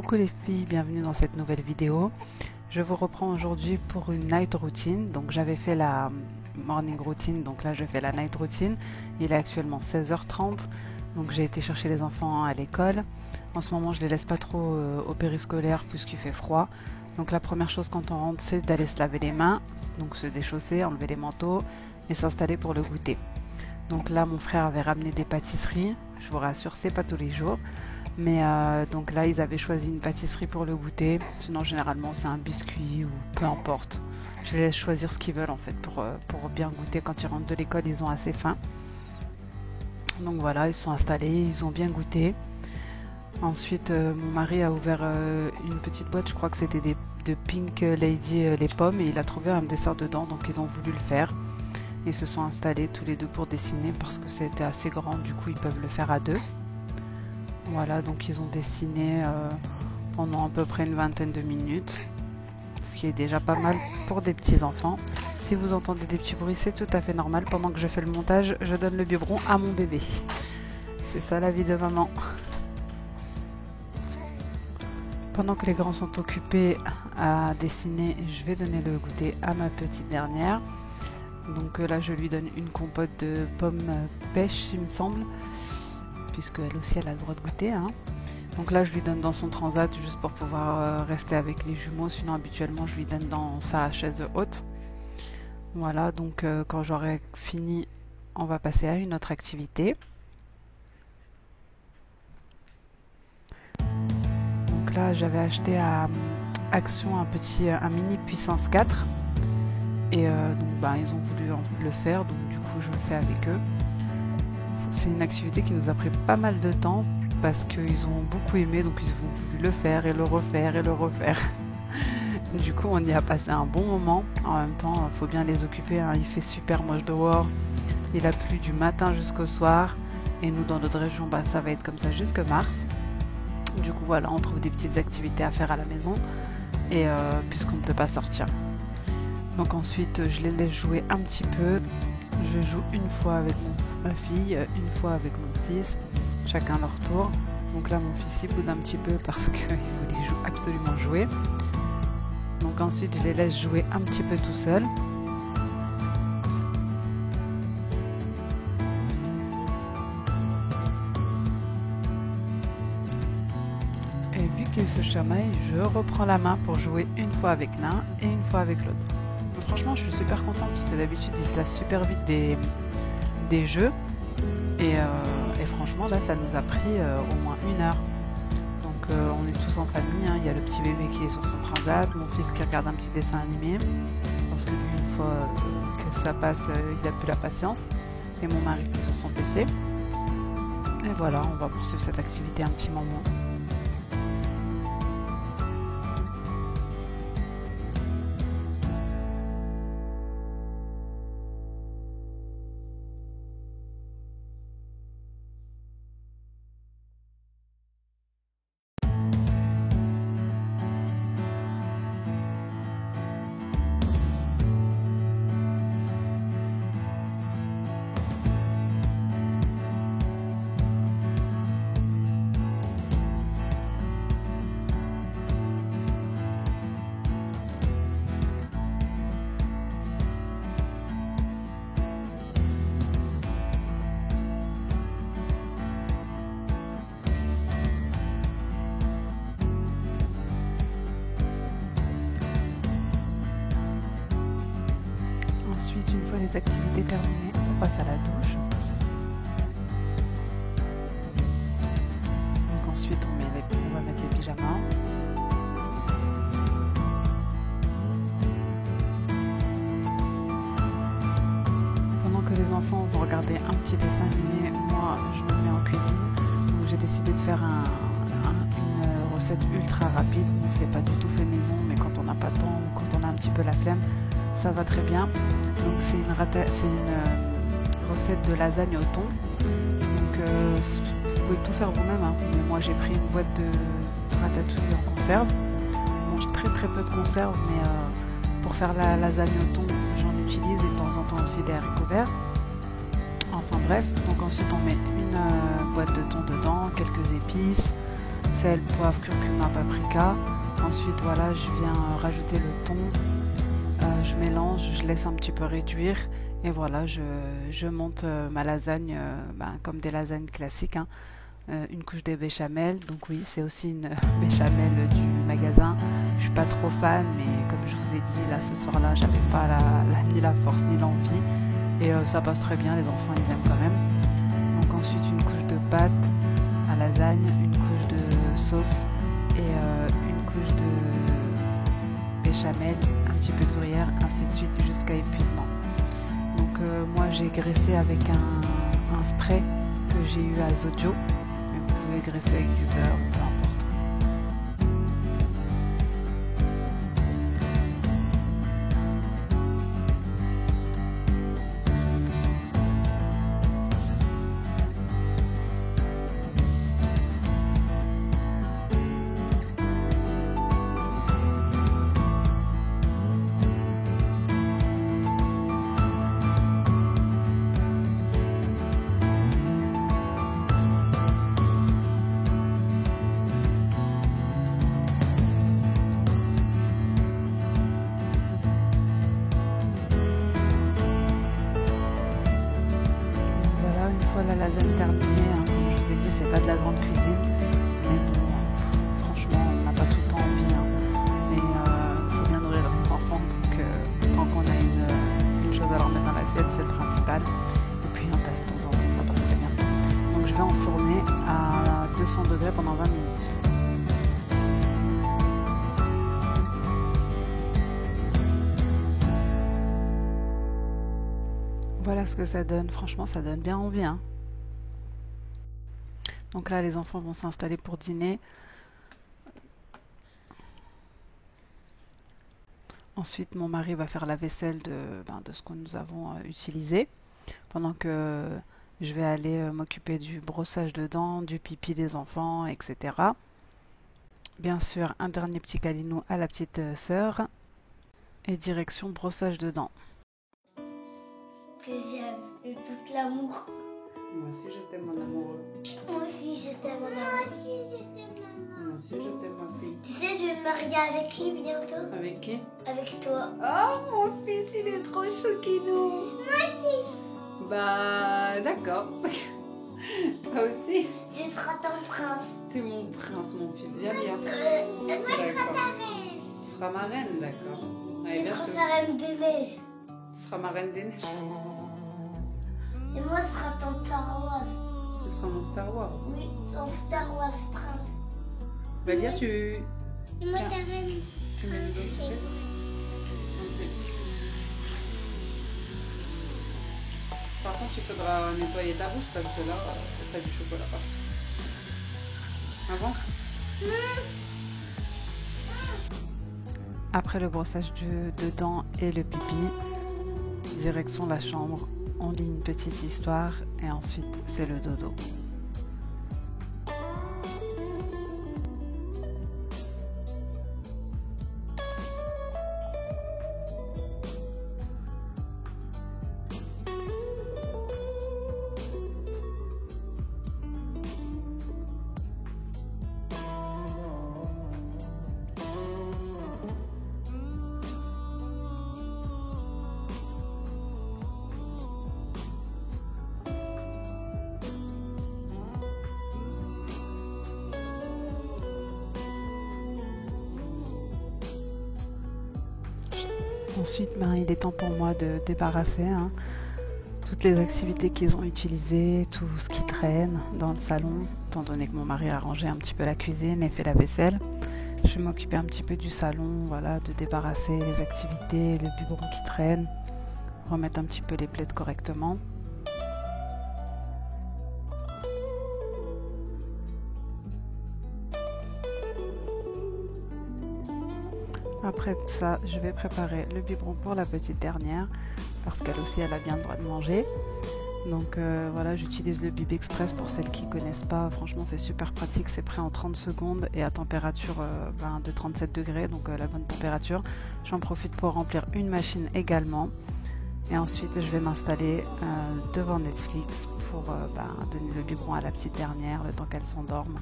Coucou les filles, bienvenue dans cette nouvelle vidéo. Je vous reprends aujourd'hui pour une night routine. Donc j'avais fait la morning routine, donc là je fais la night routine. Il est actuellement 16h30, donc j'ai été chercher les enfants à l'école. En ce moment je les laisse pas trop au périscolaire puisqu'il fait froid. Donc la première chose quand on rentre, c'est d'aller se laver les mains, donc se déchausser, enlever les manteaux et s'installer pour le goûter. Donc là mon frère avait ramené des pâtisseries, je vous rassure c'est pas tous les jours. Mais donc là ils avaient choisi une pâtisserie pour le goûter, sinon généralement c'est un biscuit ou peu importe. Je les laisse choisir ce qu'ils veulent en fait pour bien goûter. Quand ils rentrent de l'école ils ont assez faim. Donc voilà, ils se sont installés, ils ont bien goûté. Ensuite mon mari a ouvert une petite boîte, je crois que c'était de Pink Lady les pommes, et il a trouvé un dessert dedans, donc ils ont voulu le faire. Ils se sont installés tous les deux pour dessiner parce que c'était assez grand, du coup ils peuvent le faire à deux. Voilà, donc ils ont dessiné pendant à peu près une vingtaine de minutes, ce qui est déjà pas mal pour des petits enfants. Si vous entendez des petits bruits, c'est tout à fait normal. Pendant que je fais le montage, je donne le biberon à mon bébé. C'est ça la vie de maman. Pendant que les grands sont occupés à dessiner, je vais donner le goûter à ma petite dernière. Donc là, je lui donne une compote de pommes pêche, il me semble, puisque elle aussi elle a le droit de goûter, hein. Donc là je lui donne dans son transat juste pour pouvoir rester avec les jumeaux, sinon habituellement je lui donne dans sa chaise haute. Voilà, donc quand j'aurai fini on va passer à une autre activité. Donc là j'avais acheté à Action un mini puissance 4 et donc ils ont voulu le faire, donc du coup je le fais avec eux. C'est une activité qui nous a pris pas mal de temps parce qu'ils ont beaucoup aimé, donc ils ont voulu le faire et le refaire et le refaire. Du coup, on y a passé un bon moment. En même temps, il faut bien les occuper, hein. Il fait super moche dehors. Il a plu du matin jusqu'au soir. Et nous, dans notre région, ça va être comme ça jusque mars. Du coup, voilà, on trouve des petites activités à faire à la maison. Et puisqu'on ne peut pas sortir. Donc ensuite, je les laisse jouer un petit peu. Je joue une fois avec ma fille, une fois avec mon fils, chacun leur tour. Donc là mon fils il boude un petit peu parce qu'il voulait absolument jouer. Donc ensuite je les laisse jouer un petit peu tout seul. Et vu qu'ils se chamaillent, je reprends la main pour jouer une fois avec l'un et une fois avec l'autre. Franchement je suis super contente parce que d'habitude ils se lassent super vite des jeux et franchement là ça nous a pris au moins 1 heure. Donc on est tous en famille, hein. Il y a le petit bébé qui est sur son transat, mon fils qui regarde un petit dessin animé parce que lui une fois que ça passe il a plus la patience, et mon mari qui est sur son PC. Et voilà, on va poursuivre cette activité un petit moment. Ensuite, une fois les activités terminées, on passe à la douche. Donc ensuite, on va mettre les pyjamas. Pendant que les enfants vont regarder un petit dessin animé, moi je me mets en cuisine. Donc j'ai décidé de faire une recette ultra rapide. Donc c'est pas du tout fait maison, mais quand on n'a pas le temps ou quand on a un petit peu la flemme, ça va très bien. Donc c'est une recette de lasagne au thon. Donc vous pouvez tout faire vous-même, hein. Mais moi j'ai pris une boîte de ratatouille en conserve. Je mange très peu de conserve, mais pour faire la lasagne au thon j'en utilise, et de temps en temps aussi des haricots verts. Enfin bref, donc ensuite on met une boîte de thon dedans, quelques épices, sel, poivre, curcuma, paprika. Ensuite voilà, je viens rajouter le thon, je mélange, je laisse un petit peu réduire et voilà, je monte ma lasagne comme des lasagnes classiques, hein. Une couche de béchamel, donc oui, c'est aussi une béchamel du magasin. Je suis pas trop fan, mais comme je vous ai dit, là ce soir-là, j'avais pas ni la force ni l'envie, et ça passe très bien, les enfants ils aiment quand même. Donc ensuite une couche de pâte à lasagne, une couche de sauce et une couche de béchamel, un petit peu de gruyère, ainsi de suite jusqu'à épuisement. Donc moi j'ai graissé avec un spray que j'ai eu à Zodio. Vous pouvez graisser avec du beurre, peu importe. La lasagne terminée, hein. Comme je vous ai dit, c'est pas de la grande cuisine, mais bon, franchement, on n'a pas tout le temps envie, hein. Mais il faut bien nourrir les enfants, donc tant qu'on a une chose à leur mettre dans l'assiette, c'est le principal. Et puis de temps en temps, ça passe très bien. Donc je vais enfourner à 200 degrés pendant 20 minutes. Voilà ce que ça donne, franchement ça donne bien envie, hein. Donc là les enfants vont s'installer pour dîner. Ensuite mon mari va faire la vaisselle de ce que nous avons utilisé. Pendant que je vais aller m'occuper du brossage de dents, du pipi des enfants, etc. Bien sûr un dernier petit câlinou à la petite sœur. Et direction brossage de dents. Que j'aime et tout l'amour. Moi aussi je t'aime mon amoureux. Moi aussi je t'aime mon amour. Moi aussi je t'aime maman. Moi aussi je t'aime ma fille. Tu sais, je vais me marier avec qui bientôt? Avec qui? Avec toi. Oh mon fils il est trop chouquinou. Moi aussi. Bah d'accord. Toi aussi? Je serai ton prince. T'es mon prince mon fils, viens bien. Moi je serai ta reine. Tu seras ma reine, d'accord. Je serai ta reine des neiges. Tu seras ma reine des neiges. Et moi je serai ton Star Wars. Tu seras mon Star Wars. Oui, ton Star Wars prince. Bah viens tu... Et moi Tiens. ta reine. Tu mets les autres pièces. Ok. Par contre il faudra nettoyer ta bouche parce que là t'as du chocolat partout. Avance. Après le brossage de dents et le pipi, direction la chambre, on lit une petite histoire et ensuite c'est le dodo. Ensuite, il est temps pour moi de débarrasser toutes les activités qu'ils ont utilisées, tout ce qui traîne dans le salon, étant donné que mon mari a rangé un petit peu la cuisine et fait la vaisselle. Je vais m'occuper un petit peu du salon, voilà, de débarrasser les activités, le biberon qui traîne, remettre un petit peu les plaids correctement. Après tout ça, je vais préparer le biberon pour la petite dernière parce qu'elle aussi elle a bien le droit de manger. Donc voilà, j'utilise le Bib Express pour celles qui ne connaissent pas. Franchement c'est super pratique, c'est prêt en 30 secondes et à température de 37 degrés, donc la bonne température. J'en profite pour remplir une machine également. Et ensuite je vais m'installer devant Netflix pour donner le biberon à la petite dernière le temps qu'elle s'endorme.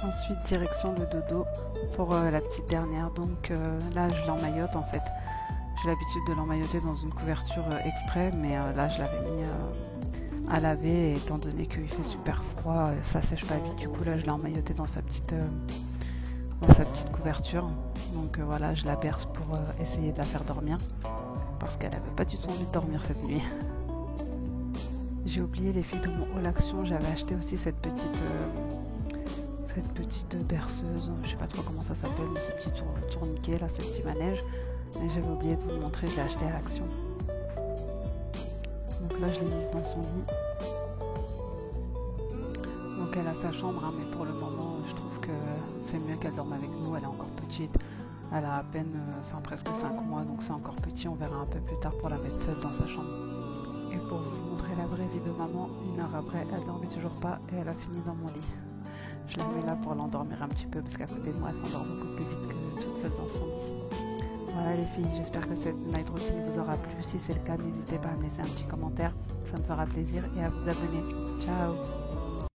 Ensuite, direction le dodo pour la petite dernière. Donc là, je l'emmaillote en fait. J'ai l'habitude de l'emmailloter dans une couverture exprès, mais là, je l'avais mis à laver. Et étant donné qu'il fait super froid, ça sèche pas vite. Du coup, là, je l'ai emmailloté dans sa petite couverture. Donc voilà, je la berce pour essayer de la faire dormir. Parce qu'elle avait pas du tout envie de dormir cette nuit. J'ai oublié les filles de mon haul action. J'avais acheté aussi cette petite berceuse, je sais pas trop comment ça s'appelle, mais ce petit tourniquet là, ce petit manège. Mais j'avais oublié de vous le montrer, je l'ai acheté à Action. Donc là je l'ai mise dans son lit. Donc elle a sa chambre, hein, mais pour le moment je trouve que c'est mieux qu'elle dorme avec nous. Elle est encore petite, elle a à peine, presque 5 mois, donc c'est encore petit. On verra un peu plus tard pour la mettre seule dans sa chambre. Et pour vous montrer la vraie vie de maman, 1 heure après, elle dormait toujours pas et elle a fini dans mon lit. Je la mets là pour l'endormir un petit peu parce qu'à côté de moi, elle s'endort beaucoup plus vite que toute seule dans son lit. Voilà les filles, j'espère que cette night routine vous aura plu. Si c'est le cas, n'hésitez pas à me laisser un petit commentaire, ça me fera plaisir, et à vous abonner. Ciao!